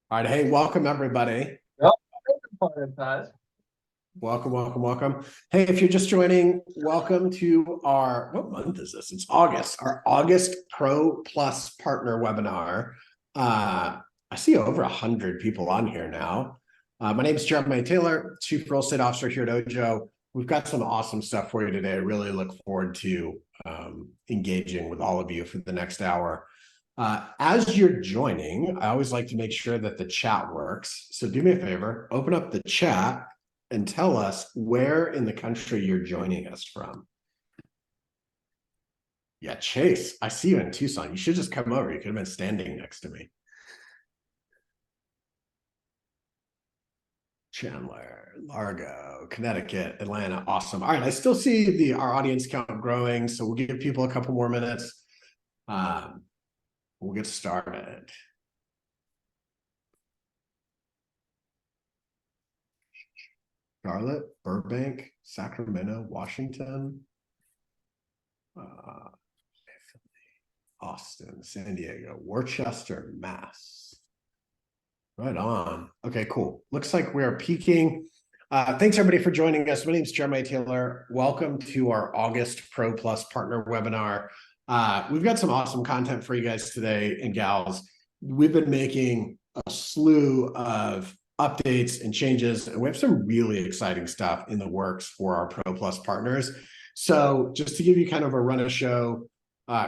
All right, hey, welcome everybody. Yep. Part of that. Welcome, welcome, welcome. Hey, if you're just joining, welcome to our, what month is this? It's August, our August Pro Plus Partner webinar. I see over 100 people on here now. My name is Jeremiah Taylor, Chief Real Estate Officer here at OJO. We've got some awesome stuff for you today. I really look forward to engaging with all of you for the next hour. As you're joining, I always like to make sure that the chat works. So do me a favor, open up the chat and tell us where in the country you're joining us from. Yeah, Chase, I see you in Tucson. You should just come over. You could have been standing next to me. Chandler, Largo, Connecticut, Atlanta. Awesome. All right, I still see our audience count growing, so we'll give people a couple more minutes. We'll get started. Charlotte, Burbank, Sacramento, Washington, Austin, San Diego, Worcester, Mass. Right on. Okay, cool. Looks like we're peaking. Thanks everybody for joining us. My name is Jeremiah Taylor. Welcome to our August Pro Plus Partner webinar. We've got some awesome content for you guys today and gals. We've been making a slew of updates and changes, and we have some really exciting stuff in the works for our Pro Plus partners. So just to give you kind of a run of show,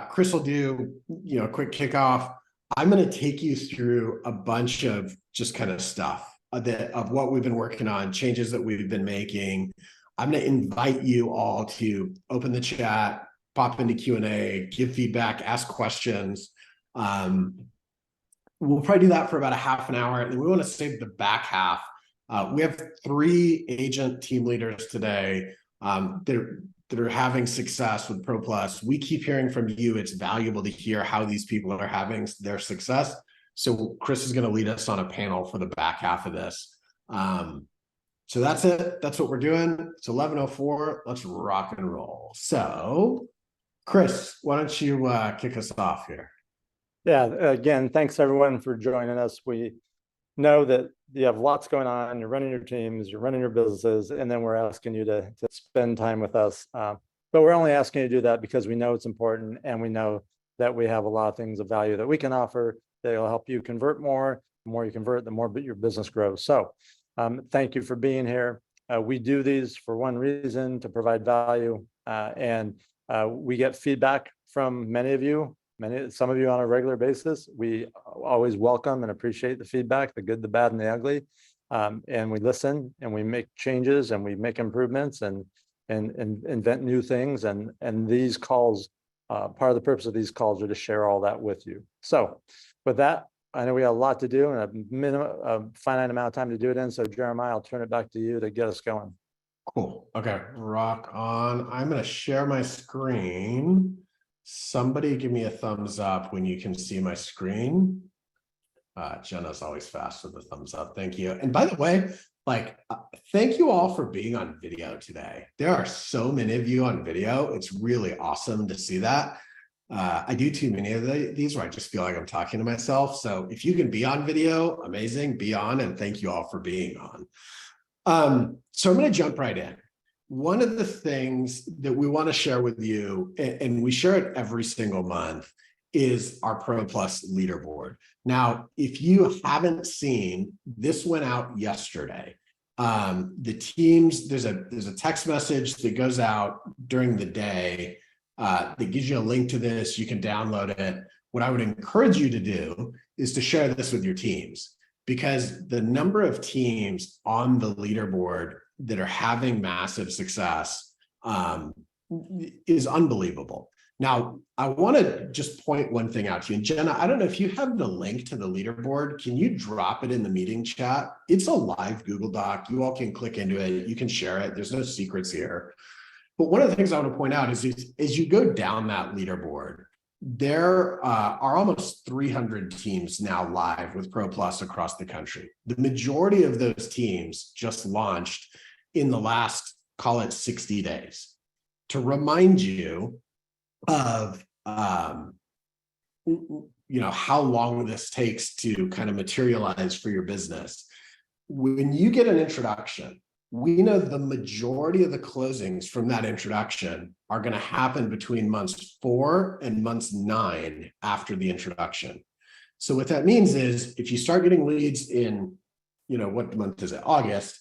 Chris will do a quick kickoff. I'm going to take you through a bunch of just kind of stuff of what we've been working on, changes that we've been making. I'm going to invite you all to open the chat, pop into Q&A, give feedback, ask questions. We'll probably do that for about a half an hour, and then we want to save the back half. We have 3 agent team leaders today that are having success with Pro Plus. We keep hearing from you. It's valuable to hear how these people are having their success. So Chris is going to lead us on a panel for the back half of this. So that's it. That's what we're doing. It's 11:04. Let's rock and roll. So Chris, why don't you kick us off here? Yeah, again, thanks everyone for joining us. We know that you have lots going on. You're running your teams, you're running your businesses, and then we're asking you to spend time with us. But we're only asking you to do that because we know it's important, and we know that we have a lot of things of value that we can offer that will help you convert more. The more you convert, the more your business grows. So thank you for being here. We do these for one reason, to provide value, and we get feedback from many of you. Some of you on a regular basis. We always welcome and appreciate the feedback, the good, the bad, and the ugly. And we listen and we make changes and we make improvements and invent new things. And these calls, part of the purpose of these calls are to share all that with you. So with that, I know we have a lot to do and a finite amount of time to do it in. So Jeremiah, I'll turn it back to you to get us going. Cool. Okay, rock on. I'm going to share my screen. Somebody give me a thumbs up when you can see my screen. Jenna's always fast with the thumbs up. Thank you. And by the way, thank you all for being on video today. There are so many of you on video. It's really awesome to see that. I do too many of these where I just feel like I'm talking to myself. So if you can be on video, amazing, be on, and thank you all for being on. So I'm going to jump right in. One of the things that we want to share with you, and we share it every single month, is our Pro Plus leaderboard. Now, if you haven't seen, this went out yesterday. The teams, there's a text message that goes out during the day that gives you a link to this. You can download it. What I would encourage you to do is to share this with your teams, because the number of teams on the leaderboard that are having massive success is unbelievable. Now, I want to just point one thing out to you. And Jenna, I don't know if you have the link to the leaderboard. Can you drop it in the meeting chat? It's a live Google Doc. You all can click into it. You can share it. There's no secrets here. But one of the things I want to point out is as you go down that leaderboard, there are almost 300 teams now live with Pro Plus across the country. The majority of those teams just launched in the last, call it 60 days. To remind you of how long this takes to kind of materialize for your business. When you get an introduction, we know the majority of the closings from that introduction are going to happen between months 4 and months 9 after the introduction. So what that means is if you start getting leads in, what month is it? August,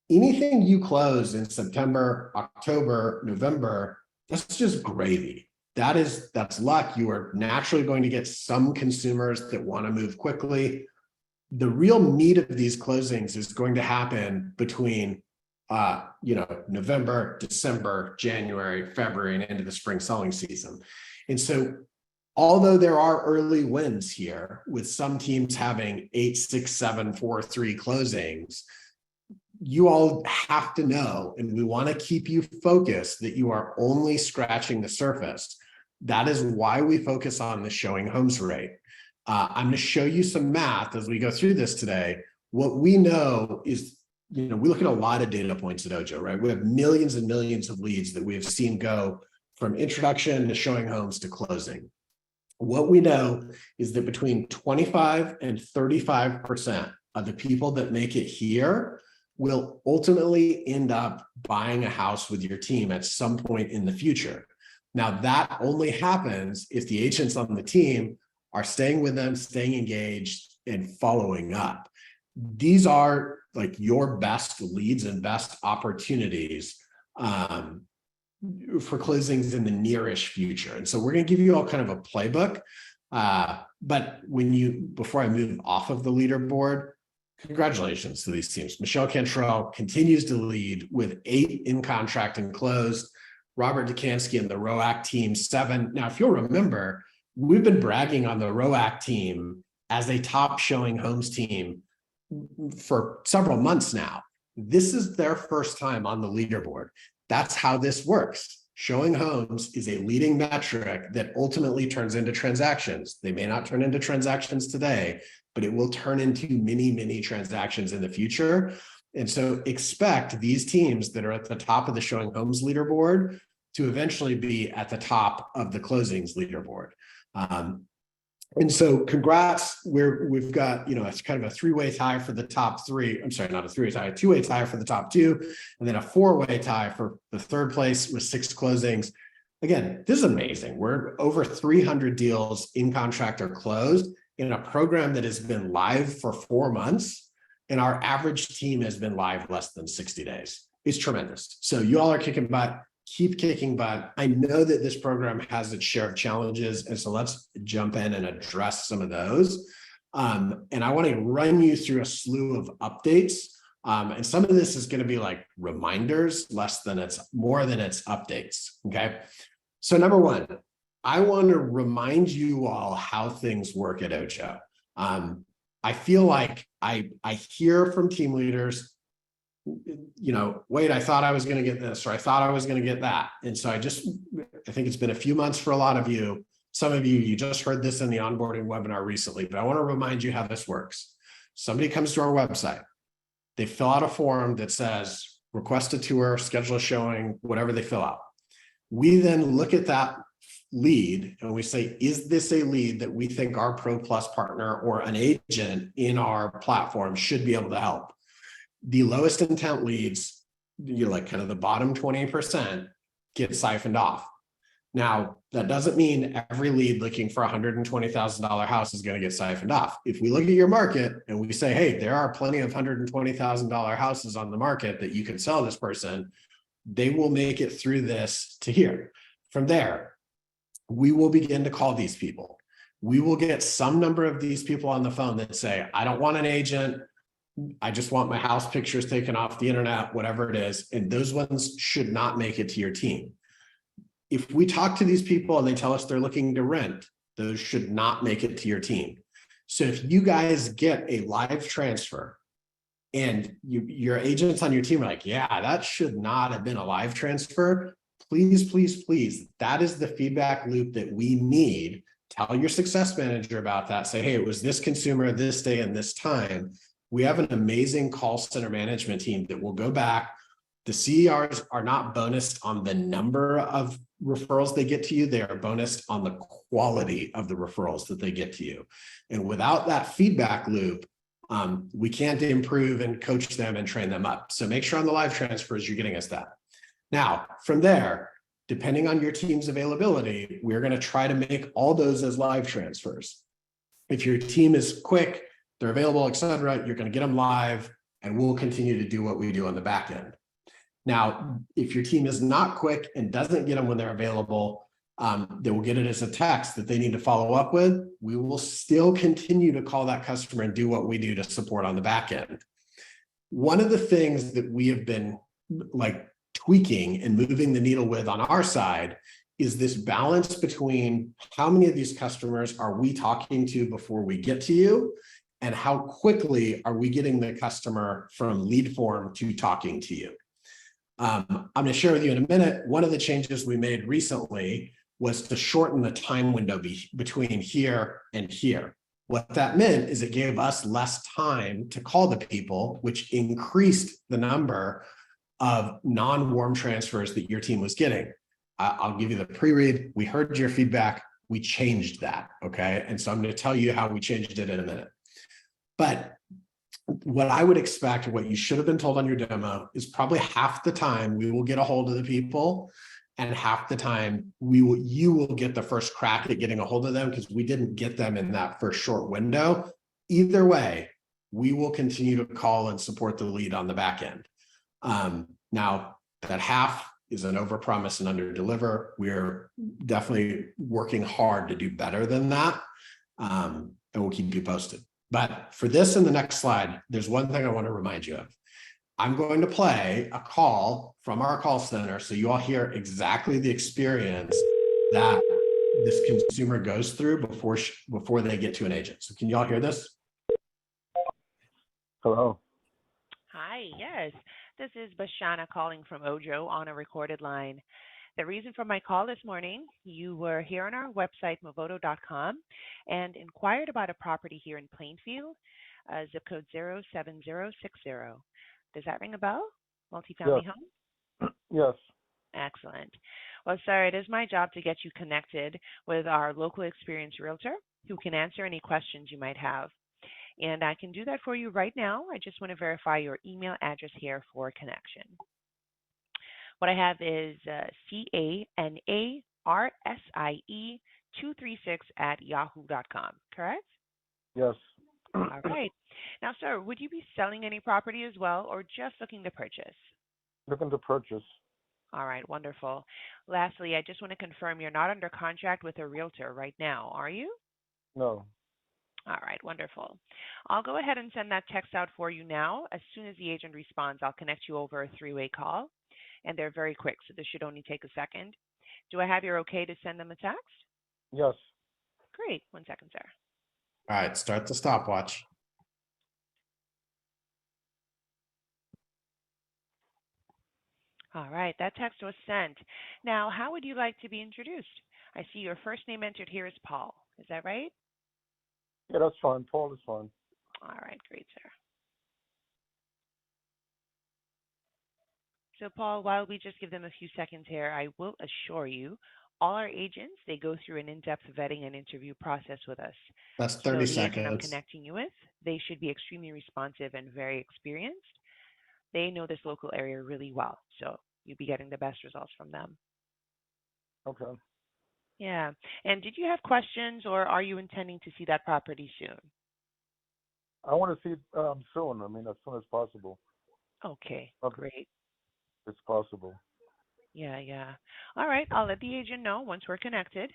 anything you close in September, October, November, that's just gravy. That's luck. You are naturally going to get some consumers that want to move quickly. The real meat of these closings is going to happen between, November, December, January, February, and into the spring selling season. And so, although there are early wins here with some teams having 8, 6, 7, 4, 3 closings, you all have to know, and we want to keep you focused that you are only scratching the surface. That is why we focus on the showing homes rate. I'm going to show you some math as we go through this today. What we know is, we look at a lot of data points at OJO, right? We have millions and millions of leads that we have seen go from introduction to showing homes to closing. What we know is that between 25 and 35% of the people that make it here will ultimately end up buying a house with your team at some point in the future. Now, that only happens if the agents on the team are staying with them, staying engaged, and following up. These are like your best leads and best opportunities for closings in the nearish future. And so we're going to give you all kind of a playbook. But before I move off of the leaderboard, congratulations to these teams. Michelle Cantrell continues to lead with 8 in contract and closed. Robert Dukansky and the ROAC team 7. Now, if you'll remember, we've been bragging on the ROAC team as a top showing homes team for several months now. This is their first time on the leaderboard. That's how this works. Showing homes is a leading metric that ultimately turns into transactions. They may not turn into transactions today, but it will turn into many, many transactions in the future. And so expect these teams that are at the top of the showing homes leaderboard to eventually be at the top of the closings leaderboard. And so congrats, we've got, it's kind of a 3-way tie for the top 3. I'm sorry, not a 3-way tie, a 2-way tie for the top 2, and then a 4-way tie for the 3rd place with 6 closings. Again, this is amazing. We're over 300 deals in contract or closed in a program that has been live for 4 months, and our average team has been live less than 60 days. It's tremendous. So you all are kicking butt. Keep kicking butt. I know that this program has its share of challenges, and so let's jump in and address some of those. And I want to run you through a slew of updates. And some of this is going to be like reminders, more than it's updates. Okay. So number 1, I want to remind you all how things work at OJO. I feel like I hear from team leaders, wait, I thought I was going to get this, or I thought I was going to get that. And so I think it's been a few months for a lot of you. Some of you just heard this in the onboarding webinar recently, but I want to remind you how this works. Somebody comes to our website, they fill out a form that says, request a tour, schedule a showing, whatever they fill out. We then look at that lead and we say, is this a lead that we think our Pro Plus partner or an agent in our platform should be able to help? The lowest intent leads, like kind of the bottom 20%, get siphoned off. Now, that doesn't mean every lead looking for a $120,000 house is going to get siphoned off. If we look at your market and we say, hey, there are plenty of $120,000 houses on the market that you can sell this person, they will make it through this to here. From there, we will begin to call these people. We will get some number of these people on the phone that say, I don't want an agent. I just want my house pictures taken off the internet, whatever it is. And those ones should not make it to your team. If we talk to these people and they tell us they're looking to rent, those should not make it to your team. So if you guys get a live transfer and your agents on your team are like, yeah, that should not have been a live transfer, please, please, please, that is the feedback loop that we need. Tell your success manager about that. Say, hey, it was this consumer, this day, and this time. We have an amazing call center management team that will go back, The CERs are not bonused on the number of referrals they get to you. They are bonused on the quality of the referrals that they get to you. And without that feedback loop, we can't improve and coach them and train them up. So make sure on the live transfers, you're getting us that. Now, from there, depending on your team's availability, we're going to try to make all those as live transfers. If your team is quick, they're available, et cetera, you're going to get them live, and we'll continue to do what we do on the back end. Now, if your team is not quick and doesn't get them when they're available, they will get it as a text that they need to follow up with. We will still continue to call that customer and do what we do to support on the back end. One of the things that we have been like tweaking and moving the needle with on our side is this balance between how many of these customers are we talking to before we get to you, and how quickly are we getting the customer from lead form to talking to you. I'm going to share with you in a minute, one of the changes we made recently was to shorten the time window between here and here. What that meant is it gave us less time to call the people, which increased the number of non-warm transfers that your team was getting. I'll give you the pre-read. We heard your feedback. We changed that, okay? And so I'm going to tell you how we changed it in a minute. But what I would expect, what you should have been told on your demo, is probably half the time we will get a hold of the people, and half the time you will get the first crack at getting a hold of them because we didn't get them in that first short window. Either way, we will continue to call and support the lead on the back end. Now, that half is an overpromise and underdeliver. We're definitely working hard to do better than that, and we'll keep you posted. But for this and the next slide, there's one thing I want to remind you of. I'm going to play a call from our call center so you all hear exactly the experience that this consumer goes through before they get to an agent. So can you all hear this? Hello. Hi, yes. This is Bashana calling from OJO on a recorded line. The reason for my call this morning, you were here on our website, movoto.com, and inquired about a property here in Plainfield, zip code 07060. Does that ring a bell? Multifamily home? Yes. Excellent. Well, sir, it is my job to get you connected with our local experienced realtor who can answer any questions you might have. And I can do that for you right now. I just want to verify your email address here for connection. What I have is CANARSIE236@yahoo.com, correct? Yes. All right. Now, sir, would you be selling any property as well or just looking to purchase? Looking to purchase. All right, wonderful. Lastly, I just want to confirm you're not under contract with a realtor right now, are you? No. All right, wonderful. I'll go ahead and send that text out for you now. As soon as the agent responds, I'll connect you over a three-way call. And they're very quick, so this should only take a second. Do I have your okay to send them a text? Yes. Great. 1 second, sir. All right, start the stopwatch. All right, that text was sent. Now, how would you like to be introduced? I see your first name entered here is Paul. Is that right? Yeah, that's fine. Paul is fine. All right, great, sir. So, Paul, while we just give them a few seconds here, I will assure you, all our agents, they go through an in-depth vetting and interview process with us. That's So 30 the agent I'm seconds. connecting you with, they should be extremely responsive and very experienced. They know this local area really well, so you'll be getting the best results from them. Okay. Yeah. And did you have questions, or are you intending to see that property soon? I want to see it soon. I mean, as soon as possible. Okay, Okay. great. It's possible. Yeah. All right, I'll let the agent know once we're connected.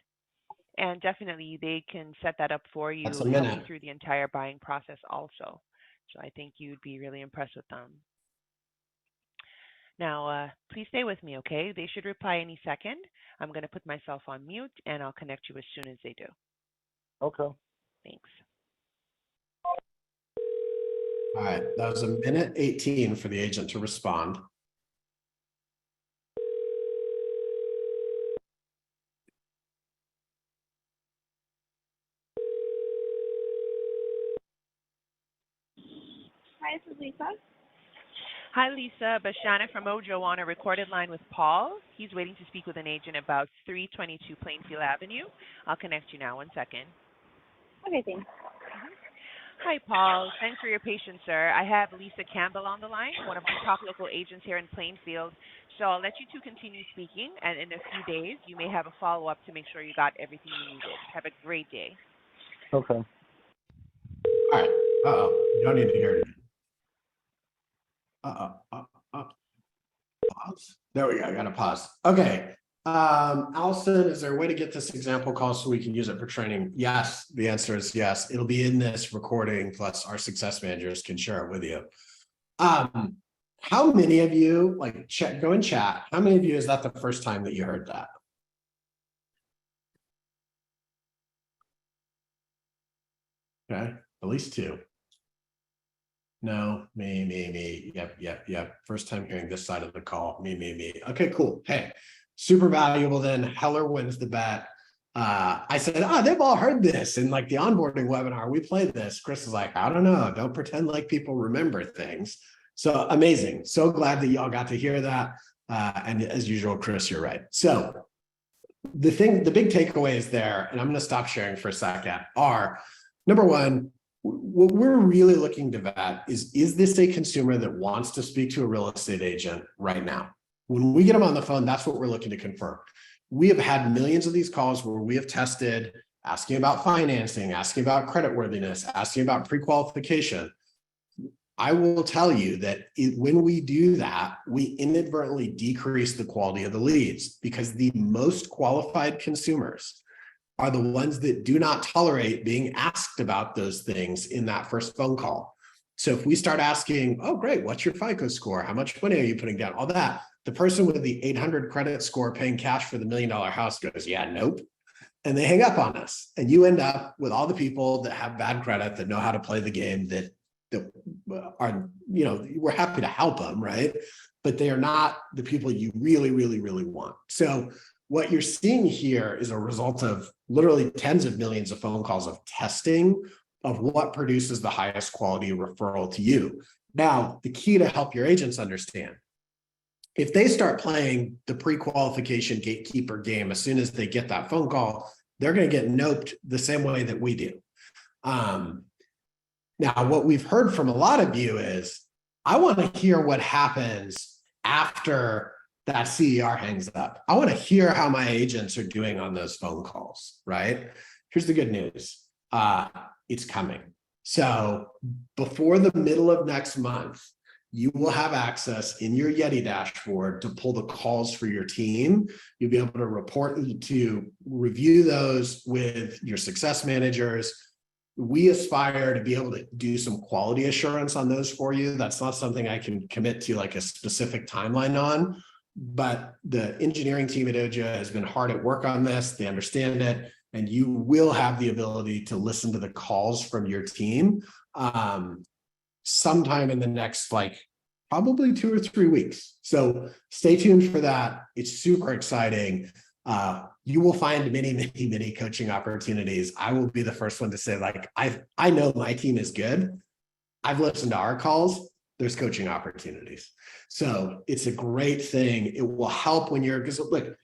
And definitely they can set that up for you, That's a help you minute. through the entire buying process also. So I think you'd be really impressed with them. Now, please stay with me, okay? They should reply any second. I'm going to put myself on mute, and I'll connect you as soon as they do. Okay. Thanks. All right, that was 1:18 for the agent to respond. Hi, this is Lisa. Hi, Lisa. Bashana from OJO on a recorded line with Paul. He's waiting to speak with an agent about 322 Plainfield Avenue. I'll connect you now. 1 second. Okay, thanks. Hi, Paul. Thanks for your patience, sir. I have Lisa Campbell on the line, one of the top local agents here in Plainfield. So I'll let you two continue speaking, and in a few days, you may have a follow-up to make sure you got everything you needed. Have a great day. Okay. All right. Uh-oh. You don't need to hear it again. Pause. There we go. I got to pause. Okay. Allison, is there a way to get this example call so we can use it for training? Yes. The answer is yes. It'll be in this recording, plus our success managers can share it with you. How many of you, like, go in chat, how many of you, is that the first time that you heard that? Okay, at least two. No, me. Yep. First time hearing this side of the call. Me. Okay, cool. Hey, super valuable then. Heller wins the bet. I said, they've all heard this in like the onboarding webinar. We played this. Chris is like, I don't know. Don't pretend like people remember things. So amazing. So glad that y'all got to hear that. And as usual, Chris, you're right. So the big takeaways there, and I'm going to stop sharing for a second, are number one, what we're really looking to vet is this a consumer that wants to speak to a real estate agent right now? When we get them on the phone, that's what we're looking to confirm. We have had millions of these calls where we have tested, asking about financing, asking about creditworthiness, asking about pre-qualification. I will tell you that when we do that, we inadvertently decrease the quality of the leads, because the most qualified consumers are the ones that do not tolerate being asked about those things in that first phone call. So if we start asking, oh, great, what's your FICO score? How much money are you putting down? All that, the person with the 800 credit score paying cash for the $1 million house goes, yeah, nope. And they hang up on us. And you end up with all the people that have bad credit, that know how to play the game, that are, we're happy to help them, right? But they are not the people you really want. So what you're seeing here is a result of literally tens of millions of phone calls of testing of what produces the highest quality referral to you. Now, the key to help your agents understand, if they start playing the pre-qualification gatekeeper game as soon as they get that phone call, they're going to get noped the same way that we do. Now, what we've heard from a lot of you is, I want to hear what happens after that CER hangs up. I want to hear how my agents are doing on those phone calls, right? Here's the good news. It's coming. So before the middle of next month, you will have access in your Yeti dashboard to pull the calls for your team. You'll be able to report, to review those with your success managers. We aspire to be able to do some quality assurance on those for you. That's not something I can commit to like a specific timeline on, but the engineering team at OJO has been hard at work on this. They understand it, and you will have the ability to listen to the calls from your team sometime in the next, probably 2 or 3 weeks. So stay tuned for that. It's super exciting. You will find many coaching opportunities. I will be the first one to say, I know my team is good. I've listened to our calls. There's coaching opportunities. So it's a great thing. It will help when because look,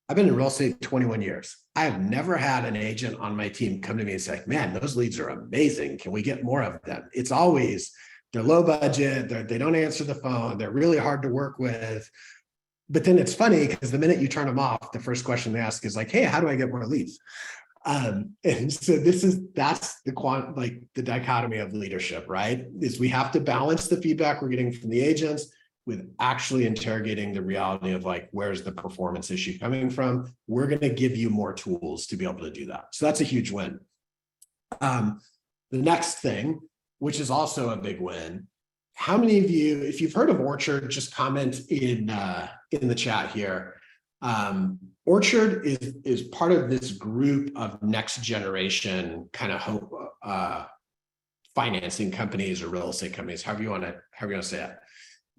I've been in real estate 21 years. I have never had an agent on my team come to me and say, man, those leads are amazing. Can we get more of them? It's always, they're low budget. They don't answer the phone. They're really hard to work with. But then it's funny because the minute you turn them off, the first question they ask is hey, how do I get more leads? And so that's the dichotomy of leadership, right? Is we have to balance the feedback we're getting from the agents with actually interrogating the reality of where's the performance issue coming from? We're going to give you more tools to be able to do that. So that's a huge win. The next thing, which is also a big win, how many of you, if you've heard of Orchard, just comment in the chat here. Orchard is part of this group of next generation kind of financing companies or real estate companies, however you want to say it.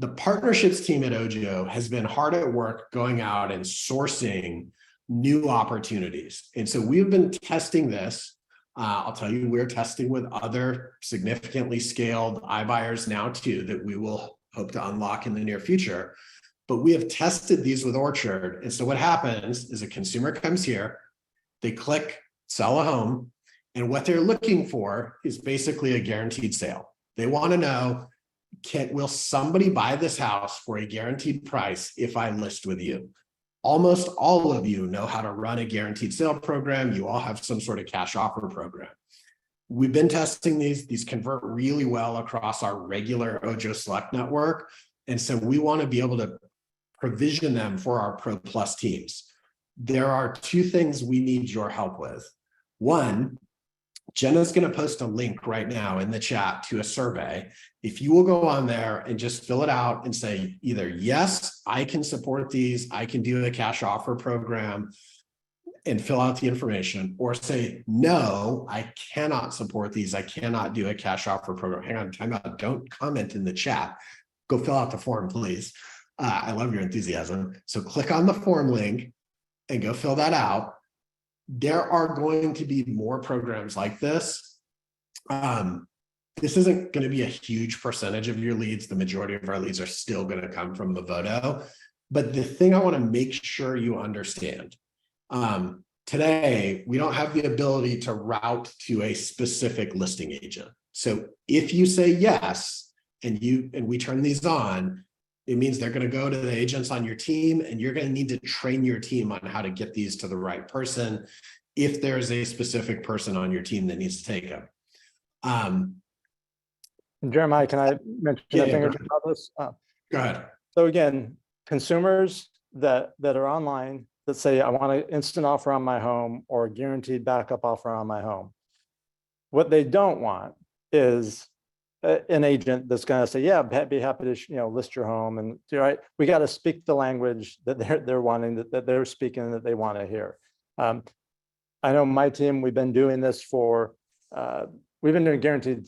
The partnerships team at OJO has been hard at work going out and sourcing new opportunities. And so we've been testing this. I'll tell you, we're testing with other significantly scaled iBuyers now too, that we will hope to unlock in the near future. But we have tested these with Orchard. And so what happens is a consumer comes here, they click sell a home, and what they're looking for is basically a guaranteed sale. They want to know, will somebody buy this house for a guaranteed price if I list with you? Almost all of you know how to run a guaranteed sale program. You all have some sort of cash offer program. We've been testing these convert really well across our regular OJO Select network. And so we want to be able to provision them for our Pro Plus teams. There are two things we need your help with. One, Jenna's going to post a link right now in the chat to a survey. If you will go on there and just fill it out and say either, yes, I can support these, I can do a cash offer program, and fill out the information, or say, no, I cannot support these, I cannot do a cash offer program. Hang on, time out, don't comment in the chat. Go fill out the form, please. I love your enthusiasm. So click on the form link and go fill that out. There are going to be more programs like this. This isn't going to be a huge percentage of your leads. The majority of our leads are still going to come from Movoto. But the thing I want to make sure you understand, today, we don't have the ability to route to a specific listing agent. So if you say yes, and we turn these on, it means they're going to go to the agents on your team, and you're going to need to train your team on how to get these to the right person if there's a specific person on your team that needs to take them. Jeremiah, can I mention a thing or two about this? Go ahead. So again, consumers that are online that say, I want an instant offer on my home or a guaranteed backup offer on my home. What they don't want is an agent that's going to say, yeah, be happy to list your home, and right. We got to speak the language that they're wanting, that they're speaking, that they want to hear. I know my team, we've been doing this we've been doing guaranteed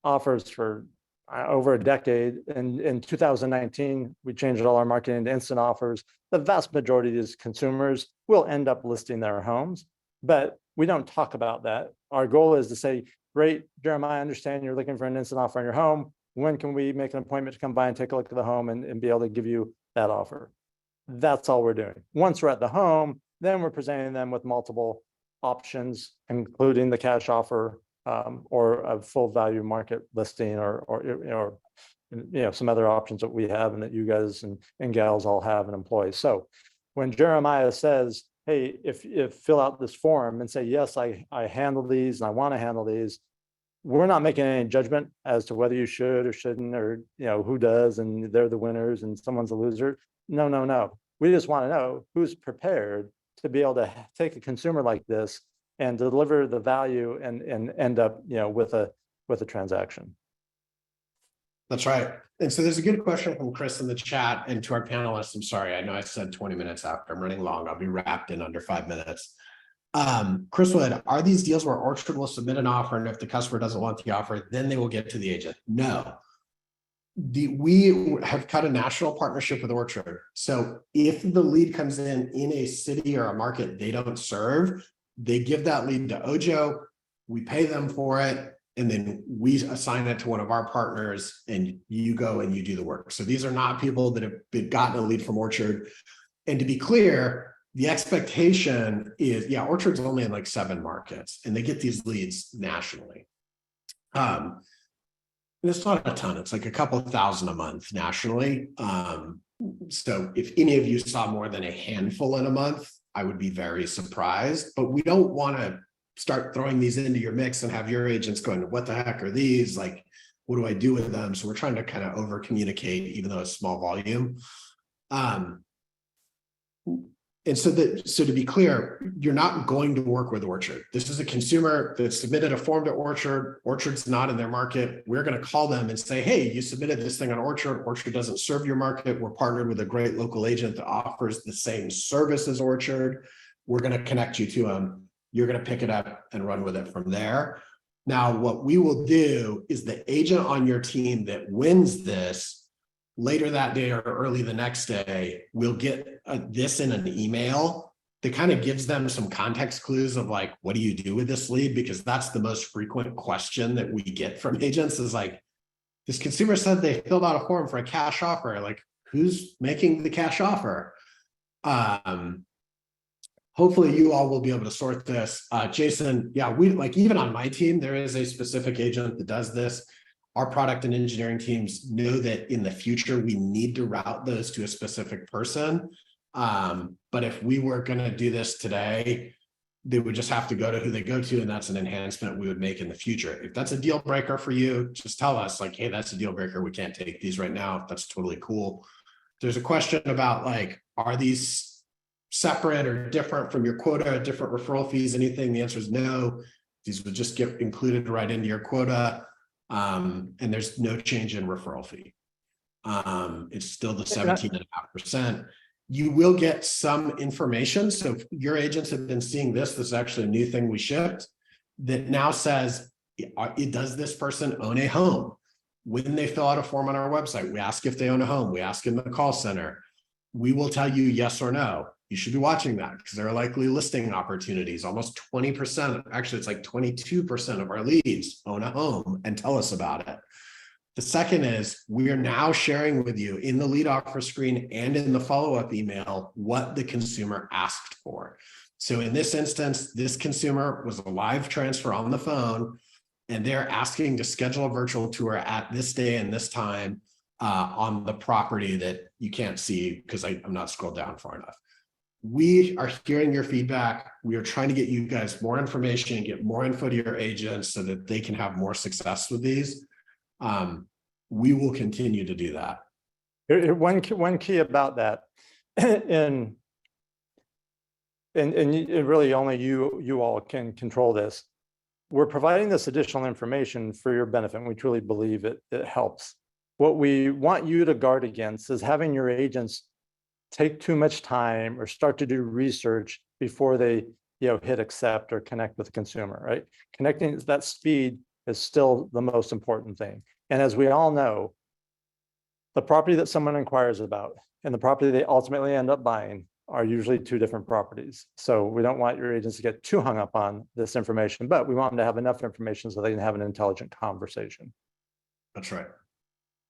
offers for over a decade. And in 2019, we changed all our marketing to instant offers. The vast majority of these consumers will end up listing their homes, but we don't talk about that. Our goal is to say, great, Jeremiah, I understand you're looking for an instant offer on your home. When can we make an appointment to come by and take a look at the home and be able to give you that offer? That's all we're doing. Once we're at the home, then we're presenting them with multiple options, including the cash offer or a full value market listing or some other options that we have and that you guys and gals all have and employ. So when Jeremiah says, hey, if fill out this form and say, yes, I handle these and I want to handle these, we're not making any judgment as to whether you should or shouldn't, or who does and they're the winners and someone's a loser. No. We just want to know who's prepared to be able to take a consumer like this and deliver the value and end up with a transaction. That's right. And so there's a good question from Chris in the chat, and to our panelists, I'm sorry, I know I said 20 minutes after, I'm running long. I'll be wrapped in under 5 minutes. Chris Wood, are these deals where Orchard will submit an offer, and if the customer doesn't want the offer, then they will get to the agent? No. We have cut a national partnership with Orchard. So if the lead comes in a city or a market they don't serve, they give that lead to OJO, we pay them for it, and then we assign it to one of our partners, and you go and you do the work. So these are not people that have gotten a lead from Orchard. And to be clear, the expectation is, Orchard's only in like 7 markets, and they get these leads nationally. And it's not a ton, it's like a couple thousand a month nationally. So if any of you saw more than a handful in a month, I would be very surprised, but we don't want to start throwing these into your mix and have your agents going, what the heck are these? Like, what do I do with them? So we're trying to kind of over communicate, even though it's small volume. And so to be clear, you're not going to work with Orchard. This is a consumer that submitted a form to Orchard. Orchard's not in their market. We're going to call them and say, hey, you submitted this thing on Orchard. Orchard doesn't serve your market. We're partnered with a great local agent that offers the same service as Orchard. We're going to connect you to them. You're going to pick it up and run with it from there. Now, what we will do is the agent on your team that wins this, later that day or early the next day, we'll get this in an email that kind of gives them some context clues of like, what do you do with this lead? Because that's the most frequent question that we get from agents is like, this consumer said they filled out a form for a cash offer. Like, who's making the cash offer? Hopefully you all will be able to sort this. Jason, yeah, we like, even on my team, there is a specific agent that does this. Our product and engineering teams know that in the future, we need to route those to a specific person. But if we were going to do this today, they would just have to go to who they go to, and that's an enhancement we would make in the future. If that's a deal breaker for you, just tell us like, hey, that's a deal breaker. We can't take these right now. That's totally cool. There's a question about like, are these separate or different from your quota, different referral fees, anything? The answer is no. These would just get included right into your quota. And there's no change in referral fee. It's still the 17.5%. You will get some information. So if your agents have been seeing this is actually a new thing we shipped that now says, does this person own a home? When they fill out a form on our website, we ask if they own a home. We ask in the call center. We will tell you yes or no. You should be watching that because there are likely listing opportunities. Almost 20%, actually it's like 22% of our leads own a home and tell us about it. The second is we are now sharing with you in the lead offer screen and in the follow-up email what the consumer asked for. So in this instance, this consumer was a live transfer on the phone and they're asking to schedule a virtual tour at this day and this time on the property that you can't see because I'm not scrolled down far enough. We are hearing your feedback. We are trying to get you guys more information and get more info to your agents so that they can have more success with these. We will continue to do that. One key about that, and really only you all can control this. We're providing this additional information for your benefit, and we truly believe it helps. What we want you to guard against is having your agents take too much time or start to do research before they hit accept or connect with the consumer, right? Connecting, that speed is still the most important thing. And as we all know, the property that someone inquires about and the property they ultimately end up buying are usually two different properties. So we don't want your agents to get too hung up on this information, but we want them to have enough information so they can have an intelligent conversation. That's right.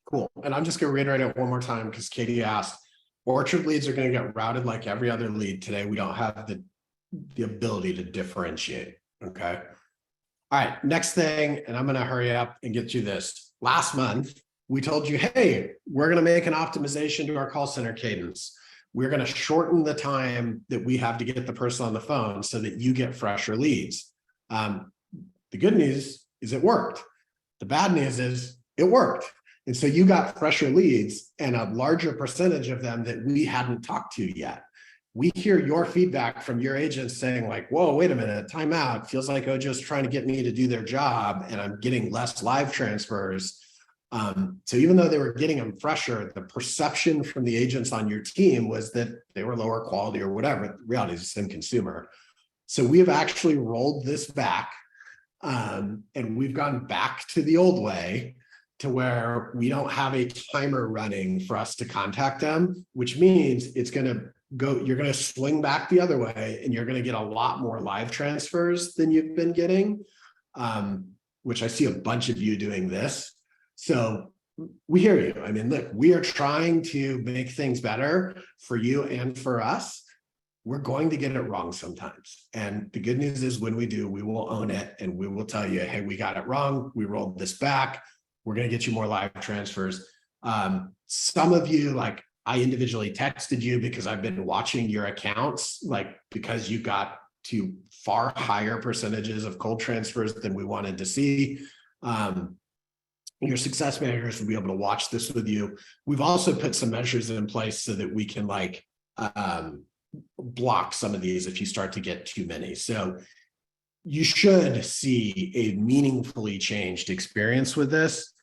Cool. And I'm just going to reiterate it one more time because Katie asked, orchard leads are going to get routed like every other lead today. We don't have the ability to differentiate. Okay. All right. Next thing, and I'm going to hurry up and get you this. Last month, we told you, hey, we're going to make an optimization to our call center cadence. We're going to shorten the time that we have to get the person on the phone so that you get fresher leads. The good news is it worked. The bad news is it worked. And so you got fresher leads and a larger percentage of them that we hadn't talked to yet. We hear your feedback from your agents saying like, whoa, wait a minute, time out. It feels like OJO's trying to get me to do their job and I'm getting less live transfers. So even though they were getting them fresher, the perception from the agents on your team was that they were lower quality or whatever. The reality is the same consumer. So we have actually rolled this back and we've gone back to the old way to where we don't have a timer running for us to contact them, which means it's going to go, you're going to swing back the other way and you're going to get a lot more live transfers than you've been getting, which I see a bunch of you doing this. So we hear you. I mean, look, we are trying to make things better for you and for us. We're going to get it wrong sometimes. And the good news is when we do, we will own it and we will tell you, hey, we got it wrong. We rolled this back. We're going to get you more live transfers. Some of you, like I individually texted you because I've been watching your accounts, like because you got to far higher percentages of cold transfers than we wanted to see. Your success managers will be able to watch this with you. We've also put some measures in place so that we can like block some of these if you start to get too many. So you should see a meaningfully changed experience with this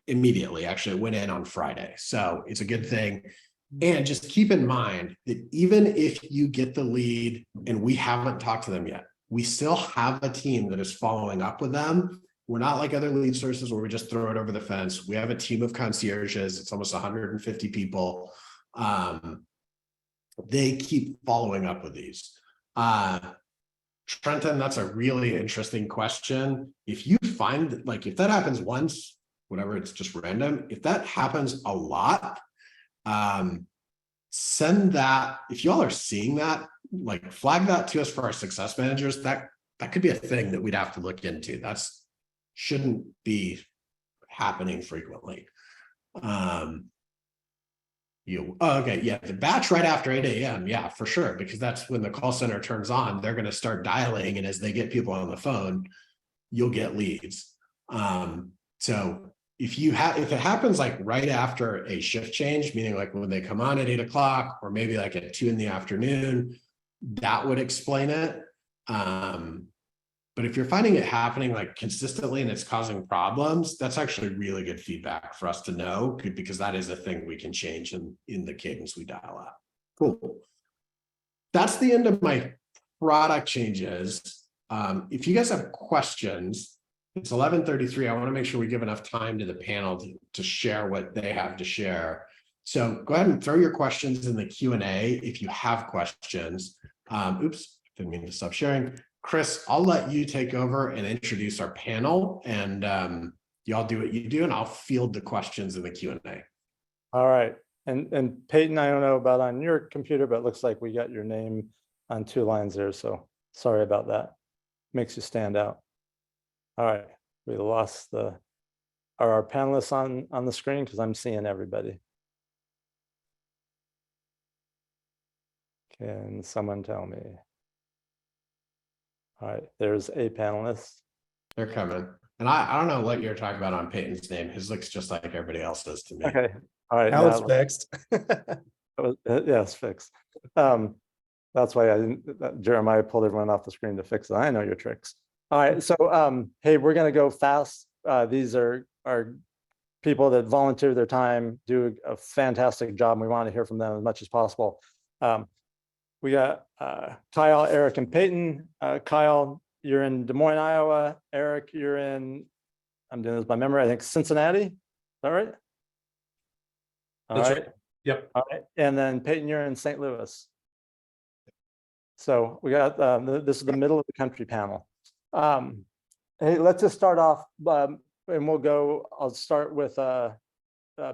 immediately. Actually, it went in on Friday. So it's a good thing. And just keep in mind that even if you get the lead and we haven't talked to them yet, we still have a team that is following up with them. We're not like other lead sources where we just throw it over the fence. We have a team of concierges. It's almost 150 people. They keep following up with these. Trenton, that's a really interesting question. If you find, like, if that happens once, whatever, it's just random. If that happens a lot, send that, if y'all are seeing that, like, flag that to us for our success managers. That could be a thing that we'd have to look into. That's shouldn't be happening frequently. Okay, yeah, the batch right after 8 a.m. Yeah, for sure, because that's when the call center turns on. They're going to start dialing, and as they get people on the phone, you'll get leads. So if it happens like right after a shift change, meaning like when they come on at 8 o'clock or maybe like at 2 in the afternoon, that would explain it. But if you're finding it happening like consistently and it's causing problems, that's actually really good feedback for us to know, because that is a thing we can change in the cadence we dial out. Cool. That's the end of my product changes. If you guys have questions, it's 11:33. I want to make sure we give enough time to the panel to share what they have to share. So go ahead and throw your questions in the Q&A if you have questions. Oops, didn't mean to stop sharing. Chris, I'll let you take over and introduce our panel, and y'all do what you do, and I'll field the questions in the Q&A. All right. And Peyton, I don't know about on your computer, but it looks like we got your name on 2 lines there. So sorry about that. Makes you stand out. All right. We lost are our panelists on the screen? Because I'm seeing everybody. Can someone tell me? All right, there's a panelist. They're coming. And I don't know what you're talking about on Peyton's name. His looks just like everybody else's to me. Okay. All right. Now it's fixed. Yeah, it's fixed. That's why Jeremiah pulled everyone off the screen to fix it. I know your tricks. All right. So, hey, we're going to go fast. These are people that volunteer their time, do a fantastic job, and we want to hear from them as much as possible. We got Kyle, Eric, and Peyton. Kyle, you're in Des Moines, Iowa. Eric, you're in, I'm doing this by memory, I think Cincinnati. Is that right? All That's right. right. Yep. All right. And then Peyton, you're in St. Louis. So we got, this is the middle of the country panel. Hey, let's just start off, and we'll go, I'll start with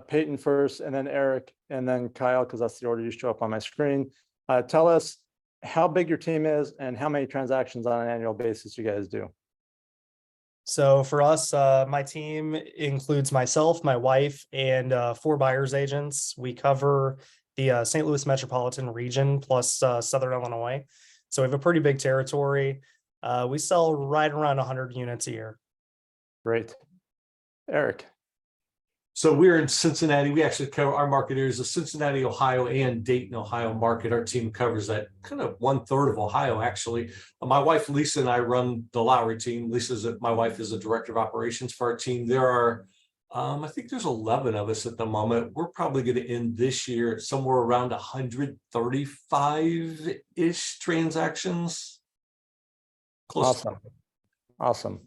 Peyton first, and then Eric, and then Kyle, because that's the order you show up on my screen. Tell us how big your team is and how many transactions on an annual basis you guys do. So for us, my team includes myself, my wife, and 4 buyers agents. We cover the St. Louis metropolitan region plus Southern Illinois. So we have a pretty big territory. We sell right around 100 units a year. Great. Eric. So we're in Cincinnati. We actually cover, our market area is the Cincinnati, Ohio and Dayton, Ohio market. Our team covers that kind of 1/3 of Ohio, actually. My wife, Lisa, and I run the Lowry team. My wife is the director of operations for our team. There are, I think there's 11 of us at the moment. We're probably going to end this year at somewhere around 135-ish transactions. Close. Awesome.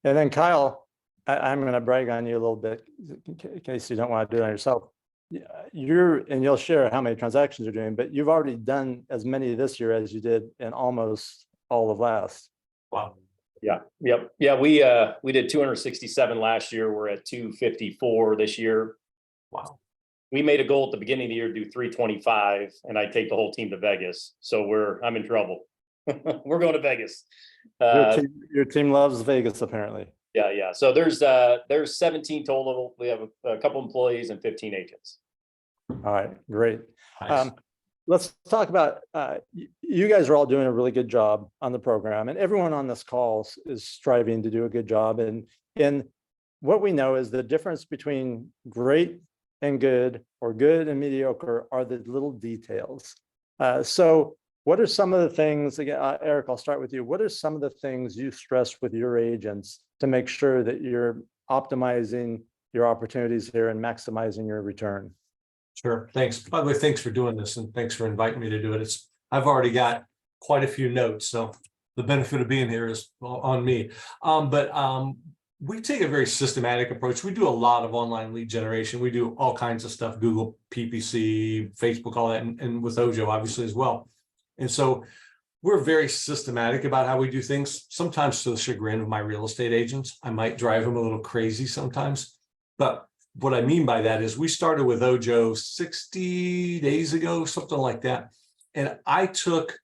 And then Kyle, I'm going to brag on you a little bit in case you don't want to do it on yourself. And you'll share how many transactions you're doing, but you've already done as many this year as you did in almost all of last. Wow. Yeah. Yep. Yeah. We did 267 last year. We're at 254 this year. Wow. We made a goal at the beginning of the year to do 325, and I take the whole team to Vegas. So I'm in trouble. We're going to Vegas. Your team loves Vegas, apparently. Yeah. So there's 17 total. We have a couple employees and 15 agents. All right, great. Nice. Let's talk about, you guys are all doing a really good job on the program, and everyone on this call is striving to do a good job. And what we know is the difference between great and good, or good and mediocre, are the little details. So what are some of the things, again, Eric, I'll start with you. What are some of the things you stress with your agents to make sure that you're optimizing your opportunities here and maximizing your return? Sure. Thanks. By the way, thanks for doing this, and thanks for inviting me to do it. I've already got quite a few notes, so the benefit of being here is on me. We take a very systematic approach. We do a lot of online lead generation. We do all kinds of stuff, Google, PPC, Facebook, all that, and with OJO obviously as well. And so we're very systematic about how we do things, sometimes to the chagrin of my real estate agents. I might drive them a little crazy sometimes. But what I mean by that is we started with OJO 60 days ago, something like that. And I took,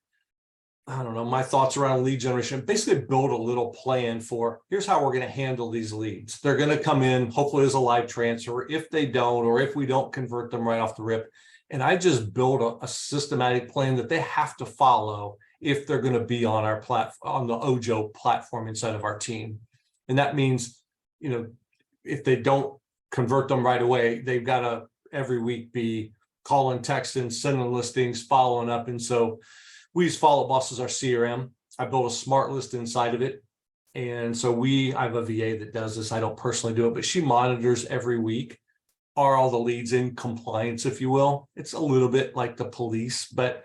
I don't know, my thoughts around lead generation, basically build a little plan for here's how we're going to handle these leads. They're going to come in, hopefully as a live transfer. If they don't, or if we don't convert them right off the rip. And I just build a systematic plan that they have to follow if they're going to be on our platform, on the OJO platform inside of our team. And that means, you know, if they don't convert them right away, they've got to every week be calling, texting, sending listings, following up. And so we use Follow Boss as our CRM. I built a smart list inside of it. And so I have a VA that does this. I don't personally do it, but she monitors every week. Are all the leads in compliance, if you will? It's a little bit like the police, but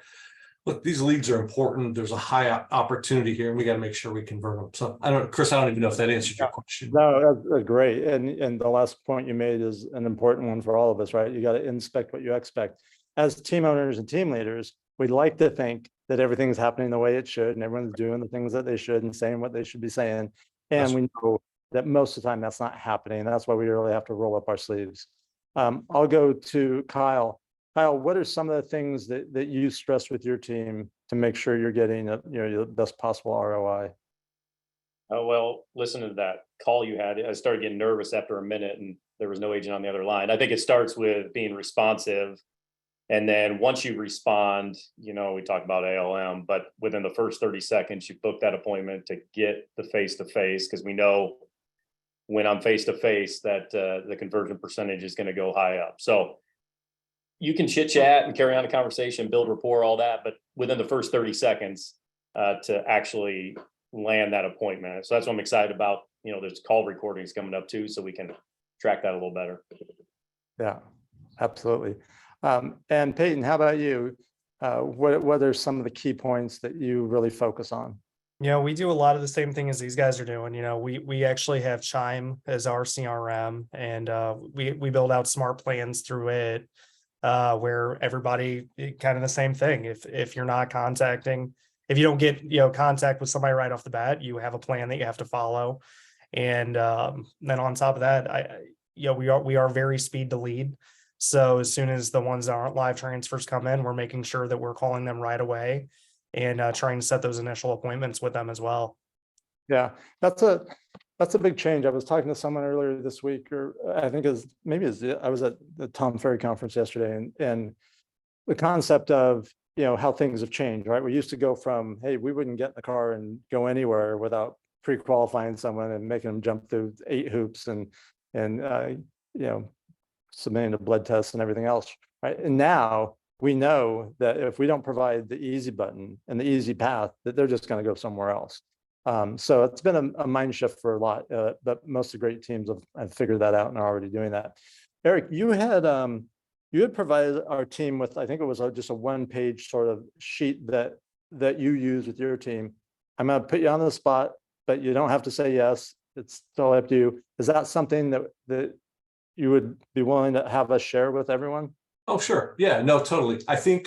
look, these leads are important. There's a high opportunity here, and we got to make sure we convert them. So Chris, I don't even know if that answered your question. No, that's great. And the last point you made is an important one for all of us, right? You got to inspect what you expect. As team owners and team leaders, we'd like to think that everything's happening the way it should, and everyone's doing the things that they should and saying what they should be saying. And we know that most of the time that's not happening. That's why we really have to roll up our sleeves. I'll go to Kyle. Kyle, what are some of the things that you stress with your team to make sure you're getting the best possible ROI? Oh, well, listen to that call you had. I started getting nervous after a minute and there was no agent on the other line. I think it starts with being responsive. And then once you respond, you know, we talk about ALM, but within the first 30 seconds, you book that appointment to get the face-to-face, because we know when I'm face-to-face that the conversion percentage is going to go high up. So you can chit chat and carry on a conversation, build rapport, all that, but within the first 30 seconds to actually land that appointment. So that's what I'm excited about. You know, there's call recordings coming up too, so we can track that a little better. Yeah, absolutely. And Peyton, how about you? What are some of the key points that you really focus on? You know, we do a lot of the same thing as these guys are doing. You know, we actually have Chime as our CRM, and we build out smart plans through it, where everybody kind of the same thing. If you're not contacting, if you don't get contact with somebody right off the bat, you have a plan that you have to follow. And then on top of that, we are very speed to lead. So as soon as the ones that aren't live transfers come in, we're making sure that we're calling them right away and trying to set those initial appointments with them as well. Yeah, that's a big change. I was talking to someone earlier this week, or I think I was at the Tom Ferry conference yesterday, and the concept of how things have changed, right? We used to go from, hey, we wouldn't get in the car and go anywhere without pre-qualifying someone and making them jump through 8 hoops and submitting a blood test and everything else, right? And now we know that if we don't provide the easy button and the easy path, that they're just going to go somewhere else. So it's been a mind shift for a lot, but most of the great teams have figured that out and are already doing that. Eric, you had provided our team with, I think it was just a 1-page sort of sheet that you use with your team. I'm going to put you on the spot, but you don't have to say yes. It's still up to you. Is that something that you would be willing to have us share with everyone? Oh, sure. Yeah, no, totally. I think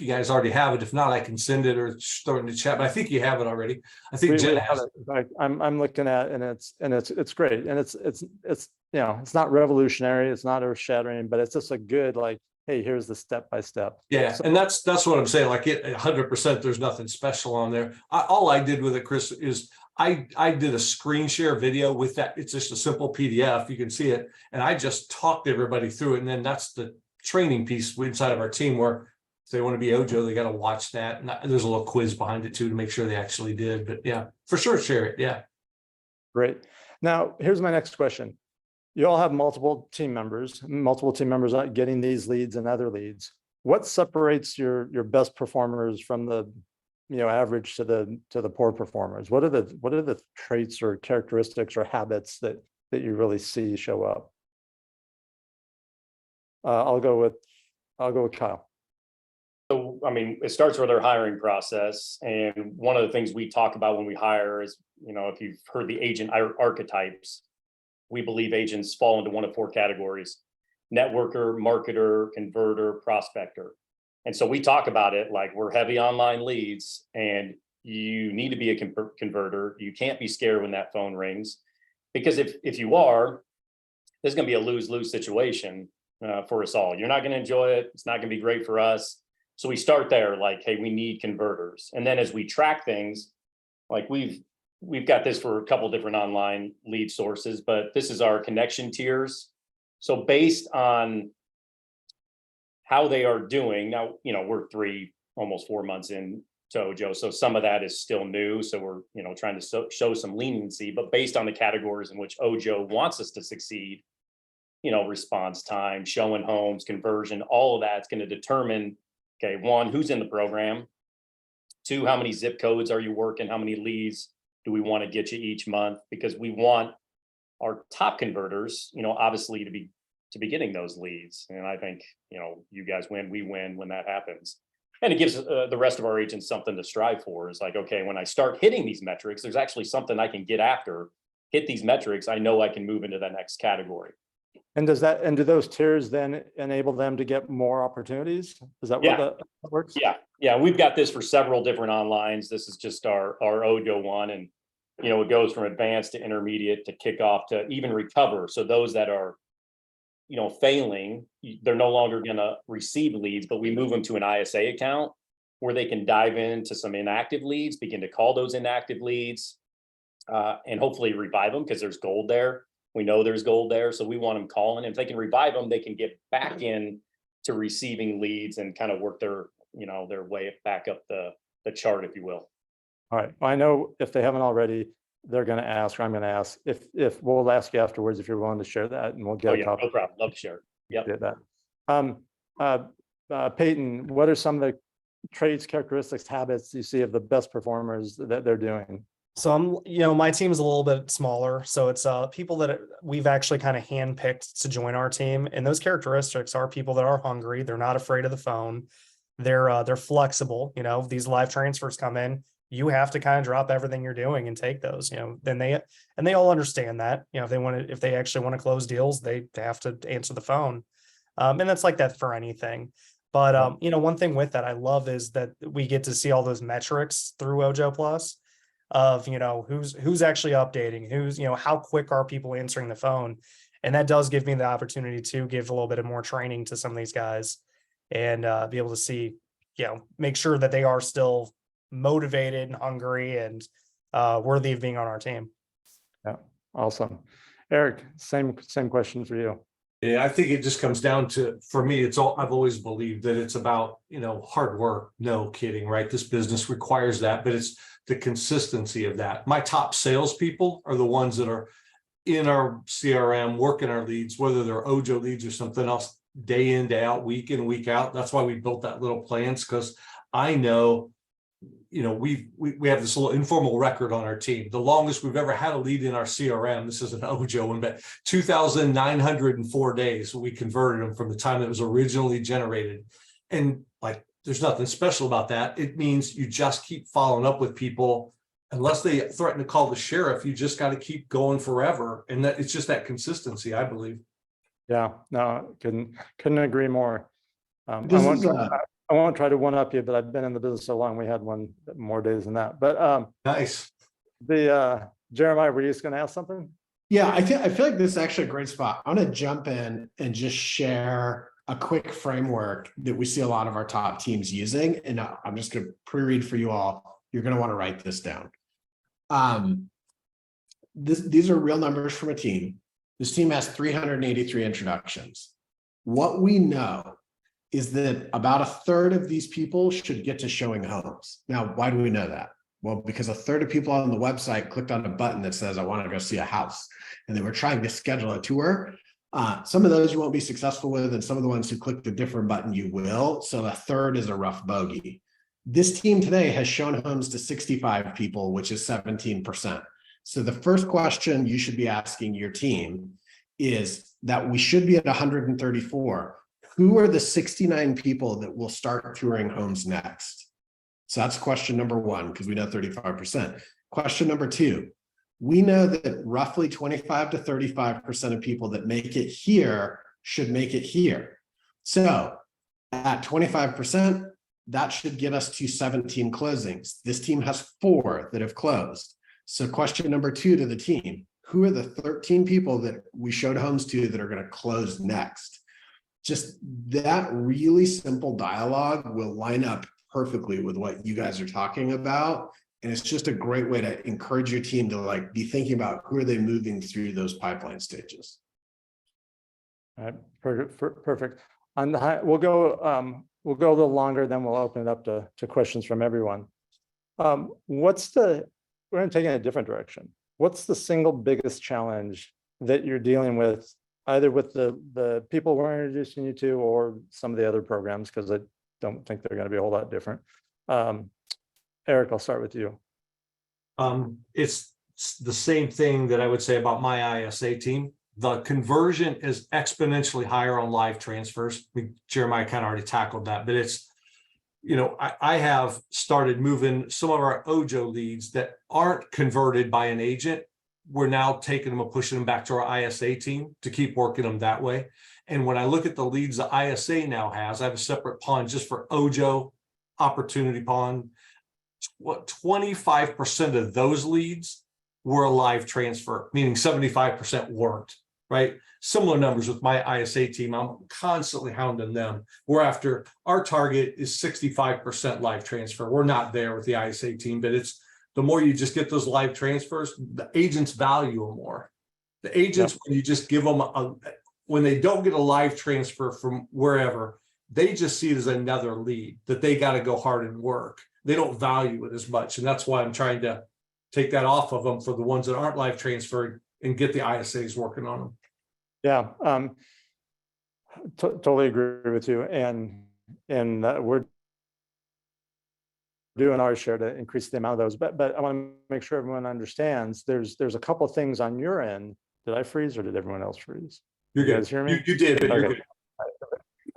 you guys already have it. If not, I can send it or throw it in the chat, but I think you have it already. I think Jen has it. Like, I'm looking at, and it's great. And it's not revolutionary. It's not earth shattering, but it's just a good, like, hey, here's the step-by-step. Yeah. So, and that's what I'm saying. Like 100%, there's nothing special on there. All I did with it, Chris, is I did a screen share video with that. It's just a simple PDF. You can see it. And I just talked everybody through it. And then that's the training piece inside of our team, where if they want to be OJO, they got to watch that. And there's a little quiz behind it too, to make sure they actually did. But yeah, for sure, share it. Yeah. Great. Now, here's my next question. You all have multiple team members getting these leads and other leads. What separates your best performers from the average to the poor performers? What are the traits or characteristics or habits that you really see show up? I'll go with Kyle. So, I mean, it starts with our hiring process. And one of the things we talk about when we hire is, if you've heard the agent archetypes, we believe agents fall into one of 4 categories: networker, marketer, converter, prospector. And so we talk about it like we're heavy online leads and you need to be a converter. You can't be scared when that phone rings, because if you are, there's going to be a lose-lose situation for us all. You're not going to enjoy it. It's not going to be great for us. So we start there like, hey, we need converters. And then as we track things, like we've got this for a couple different online lead sources, but this is our connection tiers. So based on how they are doing now, we're almost 4 months in to OJO, so some of that is still new. So we're trying to show some leniency, but based on the categories in which OJO wants us to succeed, response time, showing homes, conversion, all of that's going to determine, okay, 1, who's in the program, 2, how many zip codes are you working, how many leads do we want to get you each month, because we want our top converters, obviously to be getting those leads. And I think, you guys win, we win when that happens. And it gives the rest of our agents something to strive for. Is like, okay, when I start hitting these metrics, there's actually something I can get after. Hit these metrics, I know I can move into the next category. And do those tiers then enable them to get more opportunities? Is that what that works? Yeah. We've got this for several different onlines. This is just our OJO one. And, it goes from advanced to intermediate to kickoff to even recover. So those that are, failing, they're no longer going to receive leads, but we move them to an ISA account where they can dive into some inactive leads, begin to call those inactive leads, and hopefully revive them, because there's gold there. We know there's gold there. So we want them calling. If they can revive them, they can get back in to receiving leads and kind of work their way back up the chart, if you will. All right. I know if they haven't already, they're going to ask, or I'm going to ask. If we'll ask you afterwards if you're willing to share that, and we'll get no problem. Love to share. Did that. Peyton, what are some of the traits, characteristics, habits you see of the best performers that they're doing? So my team is a little bit smaller. So it's people that we've actually kind of handpicked to join our team. And those characteristics are people that are hungry. They're not afraid of the phone. They're flexible. These live transfers come in, you have to kind of drop everything you're doing and take those, then they all understand that, if they actually want to close deals, they have to answer the phone. And that's like that for anything. But, one thing with that I love is that we get to see all those metrics through OJO Plus of, who's actually updating, who's, how quick are people answering the phone. And that does give me the opportunity to give a little bit of more training to some of these guys and be able to see, make sure that they are still motivated and hungry and worthy of being on our team. Yeah, awesome. Eric, same question for you. Yeah, I think it just comes down to, for me, I've always believed that it's about, hard work. No kidding, right? This business requires that, but it's the consistency of that. My top salespeople are the ones that are in our CRM, working our leads, whether they're OJO leads or something else, day in, day out, week in, week out. That's why we built that little plans, because I know, we have this little informal record on our team. The longest we've ever had a lead in our CRM, this is an OJO one, but 2,904 days we converted them from the time it was originally generated. And there's nothing special about that. It means you just keep following up with people. Unless they threaten to call the sheriff, you just got to keep going forever. And that it's just that consistency, I believe. Yeah, no, couldn't agree more. I won't try to one up you, but I've been in the business so long, we had one more days than that. But Nice. Jeremiah, were you just going to ask something? Yeah, I feel like this is actually a great spot. I want to jump in and just share a quick framework that we see a lot of our top teams using. And I'm just going to pre-read for you all. You're going to want to write this down. These are real numbers from a team. This team has 383 introductions. What we know is that about a third of these people should get to showing homes. Now, why do we know that? Well, because a third of people on the website clicked on a button that says, I want to go see a house, and they were trying to schedule a tour. Some of those you won't be successful with, and some of the ones who clicked a different button, you will. So a third is a rough bogey. This team today has shown homes to 65 people, which is 17%. So the first question you should be asking your team is that we should be at 134. Who are the 69 people that will start touring homes next? So that's question number one, because we know 35%. Question number two, we know that roughly 25 to 35% of people that make it here should make it here. So At 25%, that should get us to 17 closings. This team has 4 that have closed. So question number 2 to the team, who are the 13 people that we showed homes to that are going to close next? Just that really simple dialogue will line up perfectly with what you guys are talking about. And it's just a great way to encourage your team to like be thinking about who are they moving through those pipeline stages. All right, perfect. On the high, we'll go a little longer, then we'll open it up to questions from everyone. We're going to take it in a different direction. What's the single biggest challenge that you're dealing with, either with the people we're introducing you to or some of the other programs, because I don't think they're going to be a whole lot different. Eric, I'll start with you. It's the same thing that I would say about my ISA team. The conversion is exponentially higher on live transfers. Jeremiah kind of already tackled that, but it's, I have started moving some of our OJO leads that aren't converted by an agent. We're now taking them and pushing them back to our ISA team to keep working them that way. And when I look at the leads the ISA now has, I have a separate pond just for OJO opportunity pond. What 25% of those leads were a live transfer, meaning 75% weren't, right? Similar numbers with my ISA team. I'm constantly hounding them. We're after, our target is 65% live transfer. We're not there with the ISA team, but it's the more you just get those live transfers, the agents value them more. The agents, when you just give them when they don't get a live transfer from wherever, they just see it as another lead that they got to go hard and work. They don't value it as much. And that's why I'm trying to take that off of them for the ones that aren't live transferred and get the ISAs working on them. Yeah, totally agree with you. And we're doing our share to increase the amount of those. But I want to make sure everyone understands there's a couple of things on your end. Did I freeze or did everyone else freeze? You're good. You guys hear me? You did, but you're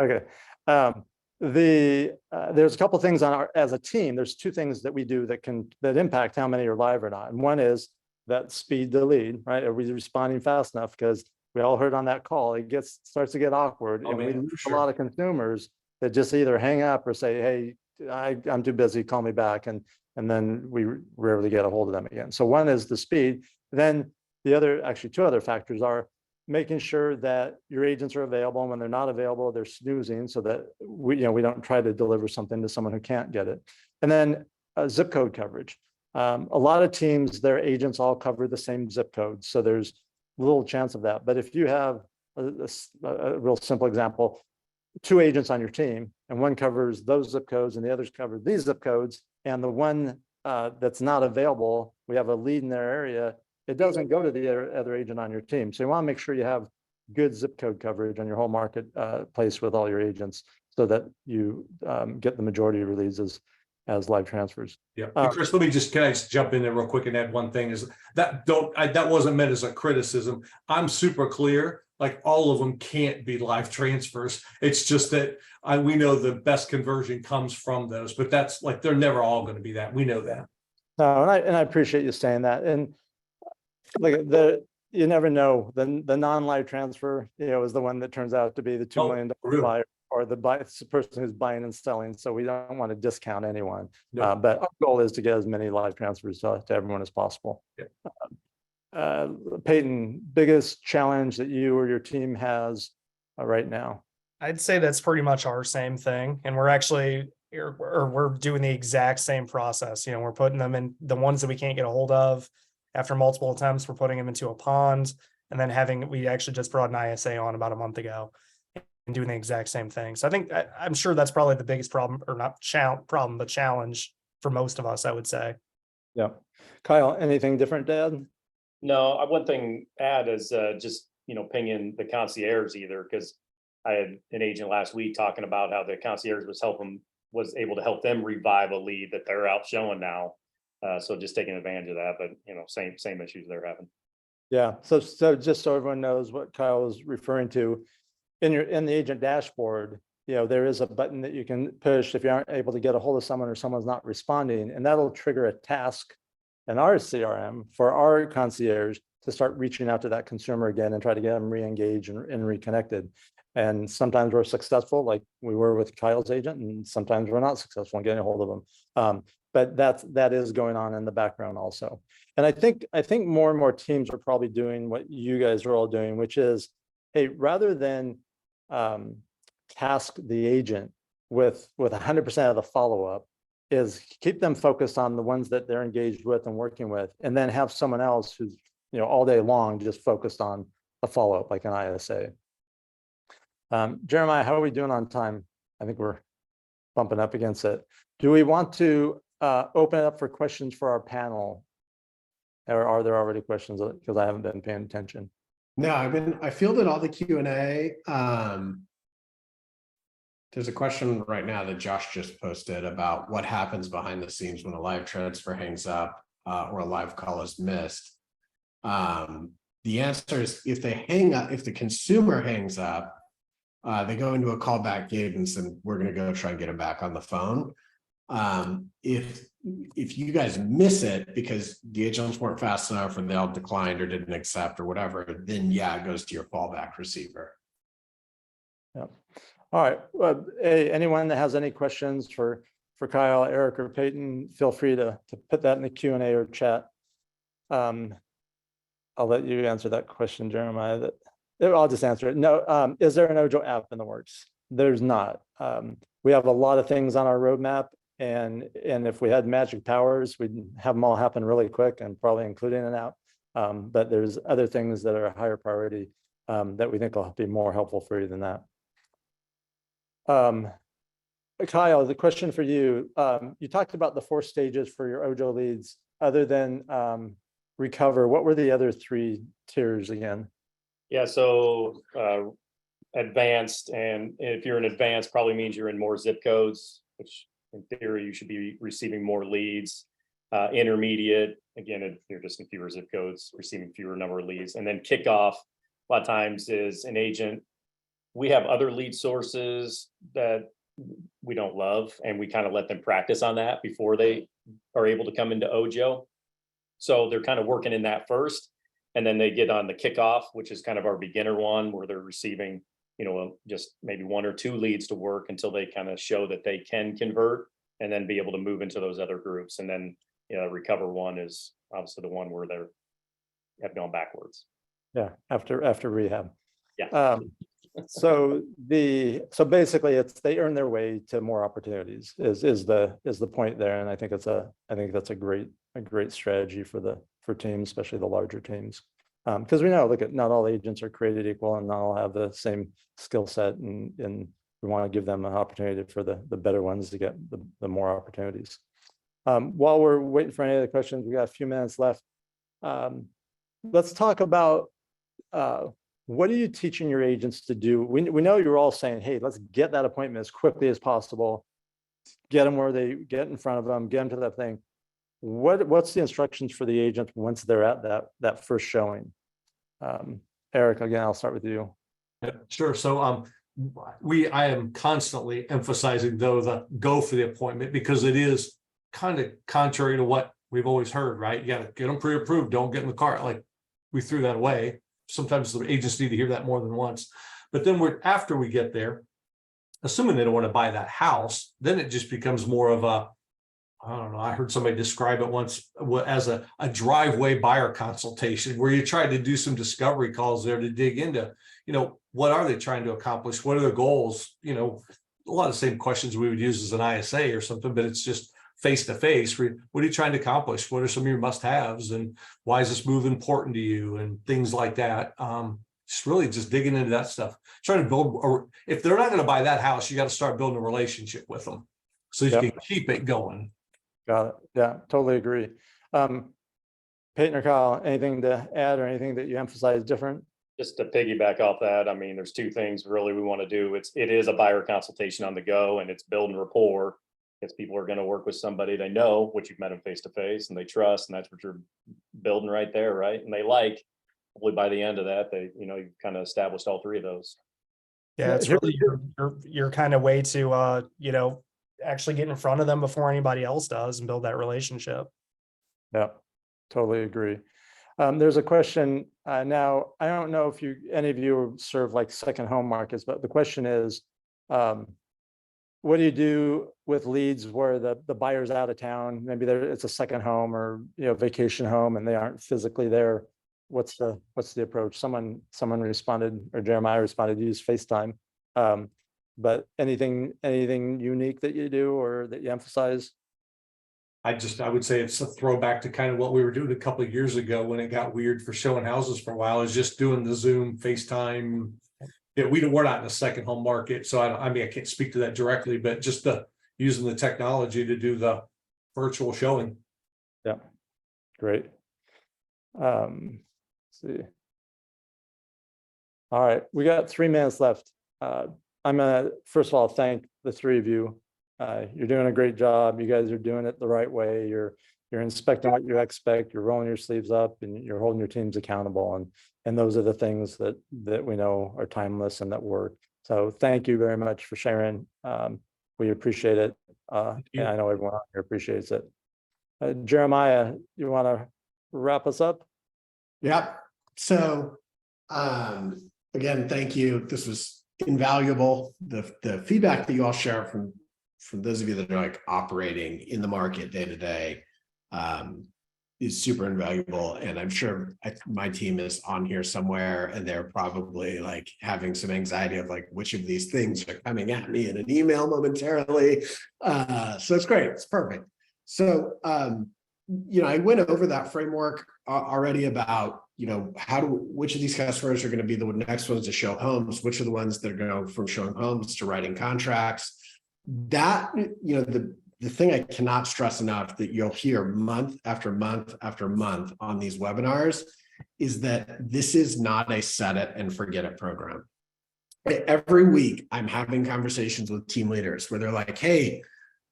Okay. good. Okay. There's a couple of things on as a team. There's 2 things that we do that impact how many are live or not. And one is that speed to lead, right? Are we responding fast enough? Because we all heard on that call, it starts to get awkward, and we lose a lot of consumers that just either hang up or say, "Hey, I'm too busy, call me back," and then we rarely get a hold of them again. So one is the speed. Then the other, actually 2 other factors are making sure that your agents are available, and when they're not available, they're snoozing, so that we don't try to deliver something to someone who can't get it. And then zip code coverage. A lot of teams, their agents all cover the same zip code, so there's little chance of that. But if you have a real simple example, 2 agents on your team, and one covers those zip codes and the others cover these zip codes, and the one that's not available, we have a lead in their area, it doesn't go to the other agent on your team. So you want to make sure you have good zip code coverage on your whole marketplace with all your agents, so that you get the majority of your leads as live transfers. Yeah, hey, Chris, can I just jump in there real quick and add one thing? Is that that wasn't meant as a criticism. I'm super clear. Like, all of them can't be live transfers. It's just that we know the best conversion comes from those, but that's like, they're never all going to be that. We know that. No, and I appreciate you saying that. And like you never know, the non-live transfer, is the one that turns out to be the $2 million buyer, or the person who's buying and selling. So we don't want to discount anyone. No. But our goal is to get as many live transfers to everyone as possible. Yeah. Peyton, biggest challenge that you or your team has right now? I'd say that's pretty much our same thing. And we're doing the exact same process. We're putting them in, the ones that we can't get a hold of after multiple attempts, we're putting them into a pond, and then we actually just brought an ISA on about a month ago and doing the exact same thing. So I'm sure that's probably the biggest problem, or not problem, but challenge for most of us, I would say. Yeah. Kyle, anything different to add? No, one thing add is just, pinging the concierge either, because I had an agent last week talking about how the concierge was able to help them revive a lead that they're out showing now. So just taking advantage of that, but same issues they're having. Yeah. So just so everyone knows what Kyle was referring to, in the agent dashboard, there is a button that you can push if you aren't able to get a hold of someone or someone's not responding, and that'll trigger a task in our CRM for our concierge to start reaching out to that consumer again and try to get them re-engaged and reconnected. And sometimes we're successful, like we were with Kyle's agent, and sometimes we're not successful in getting a hold of them. But that is going on in the background also. And I think more and more teams are probably doing what you guys are all doing, which is, hey, rather than task the agent with 100% of the follow-up, is keep them focused on the ones that they're engaged with and working with, and then have someone else who's, all day long just focused on a follow-up, like an ISA. Jeremiah, how are we doing on time? I think we're bumping up against it. Do we want to open it up for questions for our panel? Or are there already questions? Because I haven't been paying attention. No, I fielded all the Q&A. There's a question right now that Josh just posted about what happens behind the scenes when a live transfer hangs up or a live call is missed. The answer is, if they hang up, if the consumer hangs up, they go into a callback cadence and we're going to go try and get them back on the phone. If you guys miss it because the agents weren't fast enough or they all declined or didn't accept or whatever, then yeah, it goes to your fallback receiver. Yep. All right. Well, hey, anyone that has any questions for Kyle, Eric, or Peyton, feel free to put that in the Q&A or chat. I'll let you answer that question, Jeremiah. I'll just answer it. No, is there an OJO app in the works? There's not. We have a lot of things on our roadmap, and if we had magic powers, we'd have them all happen really quick and probably including an app. But there's other things that are a higher priority that we think will be more helpful for you than that. Kyle, the question for you, you talked about the 4 stages for your OJO leads. Other than recover, what were the other 3 tiers again? Yeah, so advanced, and if you're in advanced, probably means you're in more zip codes, which in theory you should be receiving more leads. Intermediate, again, if you're just in fewer zip codes, receiving fewer number of leads. And then kickoff, a lot of times, is an agent. We have other lead sources that we don't love, and we kind of let them practice on that before they are able to come into OJO. So they're kind of working in that first, and then they get on the kickoff, which is kind of our beginner one, where they're receiving, just maybe 1 or 2 leads to work until they kind of show that they can convert, and then be able to move into those other groups. And then, recover one is obviously the one where they have gone backwards. Yeah, after rehab. Yeah. So basically, it's they earn their way to more opportunities is the point there, and I think that's a great strategy for teams, especially the larger teams, because we know, not all agents are created equal and not all have the same skill set, and we want to give them an opportunity for the better ones to get the more opportunities. While we're waiting for any other questions, we got a few minutes left. Let's talk about what are you teaching your agents to do? We know you're all saying, hey, let's get that appointment as quickly as possible, get them where they get in front of them, get them to that thing. What's the instructions for the agent once they're at that first showing? Eric, again, I'll start with you. Yeah, sure. So I am constantly emphasizing, though, the go for the appointment, because it is kind of contrary to what we've always heard, right? You got to get them pre-approved. Don't get in the car. Like, we threw that away. Sometimes the agents need to hear that more than once. But then after we get there, assuming they don't want to buy that house, then it just becomes more of a, I don't know, I heard somebody describe it once as a driveway buyer consultation, where you try to do some discovery calls there to dig into, what are they trying to accomplish? What are their goals? A lot of the same questions we would use as an ISA or something, but it's just face to face. What are you trying to accomplish? What are some of your must-haves, and why is this move important to you, and things like that. Just really just digging into that stuff, trying to build, or if they're not going to buy that house, you got to start building a relationship with them so you can keep it going. Got it. Yeah, totally agree. Peyton or Kyle, anything to add or anything that you emphasize different? Just to piggyback off that, I mean, there's 2 things really we want to do. It is a buyer consultation on the go, and it's building rapport, because people are going to work with somebody they know, which you've met them face to face and they trust, and that's what you're building right there, right? And they like, hopefully by the end of that, you've kind of established all 3 of those. Yeah, it's really your kind of way to actually get in front of them before anybody else does and build that relationship. Yeah, totally agree. There's a question now. I don't know if any of you serve like second home markets, but the question is, what do you do with leads where the buyer's out of town? Maybe it's a second home or vacation home, and they aren't physically there. What's the approach? Someone responded, or Jeremiah responded, use FaceTime. But anything unique that you do or that you emphasize? I would say it's a throwback to kind of what we were doing a couple of years ago when it got weird for showing houses for a while, is just doing the Zoom, FaceTime. Yeah, we're not in the second home market, so I mean, I can't speak to that directly, but just using the technology to do the virtual showing. Yeah, great. Let's see. All right, we got 3 minutes left. I'm gonna first of all thank the 3 of you. You're doing a great job. You guys are doing it the right way. You're inspecting what you expect. You're rolling your sleeves up, and you're holding your teams accountable. And those are the things that we know are timeless and that work. So thank you very much for sharing. We appreciate it. And I know everyone out here appreciates it. Jeremiah, you want to wrap us up? Yep. So again, thank you. This was invaluable. The feedback that you all share from those of you that are like operating in the market day to day is super invaluable. And I'm sure my team is on here somewhere, and they're probably like having some anxiety of like, which of these things are coming at me in an email momentarily. So it's great. It's perfect. So, I went over that framework already about, which of these customers are going to be the next ones to show homes, which are the ones that are going from showing homes to writing contracts. That, the thing I cannot stress enough that you'll hear month after month after month on these webinars is that this is not a set it and forget it program. Every week I'm having conversations with team leaders where they're like, hey,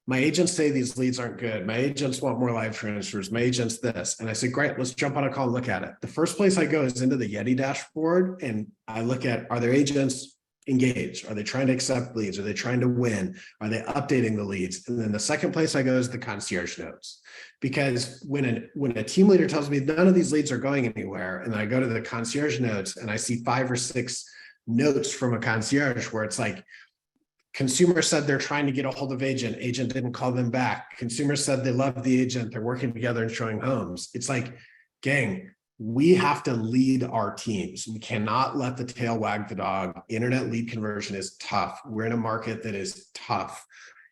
my agents say these leads aren't good. My agents want more live transfers. My agents this. And I said, great, let's jump on a call and look at it. The first place I go is into the Yeti dashboard, and I look at, are their agents engaged? Are they trying to accept leads? Are they trying to win? Are they updating the leads? And then the second place I go is the concierge notes. Because when a team leader tells me none of these leads are going anywhere, and I go to the concierge notes and I see 5 or 6 notes from a concierge where it's like, consumer said they're trying to get a hold of agent didn't call them back. Consumer said they love the agent, they're working together and showing homes. It's like, gang, we have to lead our teams. We cannot let the tail wag the dog. Internet lead conversion is tough. We're in a market that is tough,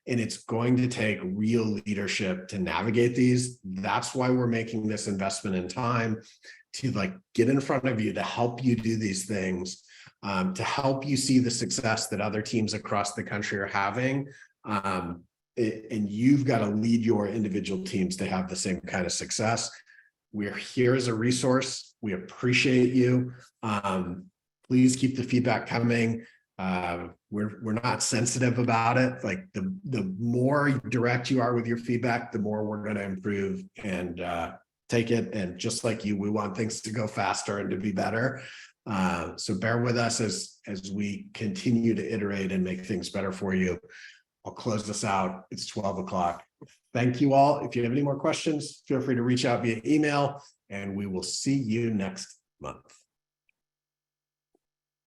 and it's going to take real leadership to navigate these. That's why we're making this investment in time to like get in front of you to help you do these things. To help you see the success that other teams across the country are having. And you've got to lead your individual teams to have the same kind of success. We're here as a resource. We appreciate you. Please keep the feedback coming. We're not sensitive about it. Like the more direct you are with your feedback, the more we're going to improve and take it. And just like you, we want things to go faster and to be better. So bear with us as we continue to iterate and make things better for you. I'll close this out. It's 12 o'clock. Thank you all. If you have any more questions, feel free to reach out via email, and we will see you next month.